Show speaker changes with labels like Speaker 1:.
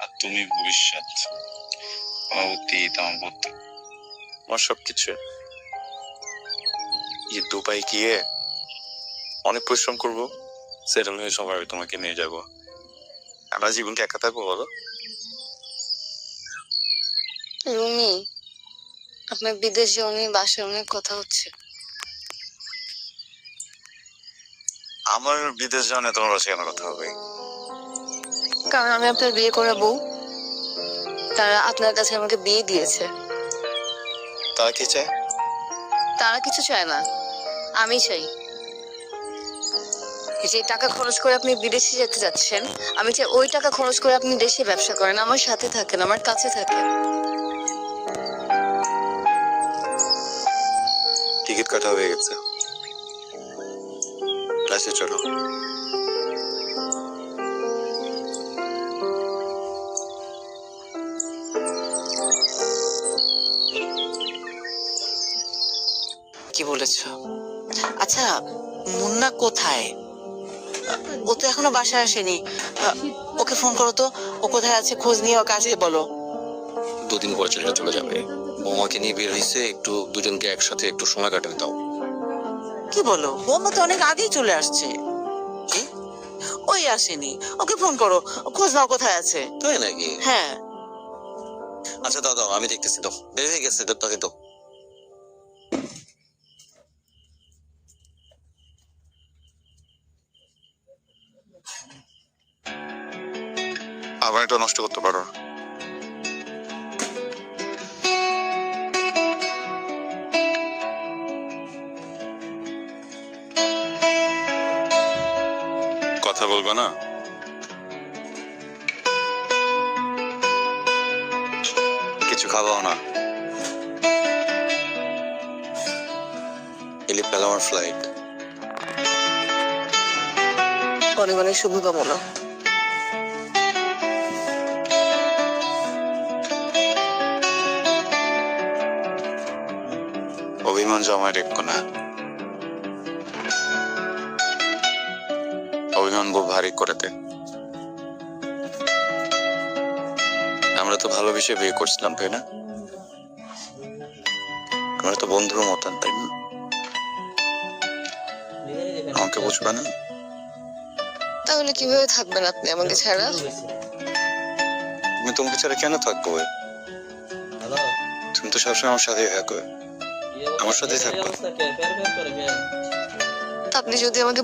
Speaker 1: আর তুমি ভবিষ্যৎ, অতীত, আমার আমার সবকিছু। দুবাই গিয়ে অনেক পরিশ্রম করবো, সেটেল হয়ে সবাই তোমাকে নিয়ে যাবো। আমরা জীবনকে একা থাকবো বলো?
Speaker 2: রুমি, আপনার বিদেশ যাওয়া নিয়ে বাসায় অনেক কথা হচ্ছে।
Speaker 1: আমার বিদেশ যাওয়া নিয়ে তোমার বাসায় কেন কথা হবে?
Speaker 2: কারণ আমি আপনার বিয়ে করা বউ, তারা আপনার কাছে আমাকে বিয়ে দিয়েছে।
Speaker 1: তারা কি চায়?
Speaker 2: তারা কিছু চায় না, আমি চাই। যে টাকা খরচ করে আপনি বিদেশে যেতে যাচ্ছেন, আমি চাই ওই টাকা খরচ করে আপনি দেশে ব্যবসা করেন, আমার সাথে থাকেন, আমার কাছে থাকেন।
Speaker 1: টিকিট কাটা হয়ে গেছে, ক্লাসে চলো।
Speaker 3: কি বলেছ? আচ্ছা, মুন্না কোথায়? ও তো এখনো বাসায় আসেনি। ওকে ফোন করো তো, ও কোথায় আছে খোঁজ নিয়ে ওকে আসতে বলো।
Speaker 4: দুদিন পরে ছেলেটা চলে যাবে, বৌমাকে নিয়ে বের হয়েছে, একটু দুজনকে একসাথে একটু সময় কাটাতে দাও।
Speaker 3: কি বলো? বৌমা তো অনেক আগেই চলে আসছে। কি? ওই আসেনি, ওকে ফোন করো, খোঁজ নাও কোথায় আছে।
Speaker 4: তাই নাকি?
Speaker 3: হ্যাঁ।
Speaker 4: আচ্ছা দাও দাও, আমি দেখতেছি, তো বের হয়ে গেছে, তাকে তো।
Speaker 1: আবার এটা নষ্ট করতে পারো। কথা বলবো না? কিছু খাওয়াও না?
Speaker 4: এলি পেল আমার ফ্লাইট।
Speaker 2: অনেক অনেক শুভকামনা।
Speaker 1: অভিমান জমা রেখো না, অভিমান খুব ভারী করে দে। আমরা তো ভালোবেসে বিয়ে করছিলাম, তাই না? আমরা তো বন্ধুর মতন, তাই না? আমাকে বুঝবে না?
Speaker 2: তাহলে কিভাবে থাকবেন আপনি আমাকে ছাড়া?
Speaker 1: আমি তোমাকে ছাড়া কেন থাকবো? তুমি তো সবসময় আমার সাথে থাকো, আমার সাথেই থাকবো।
Speaker 2: আপনি যদি আমাকে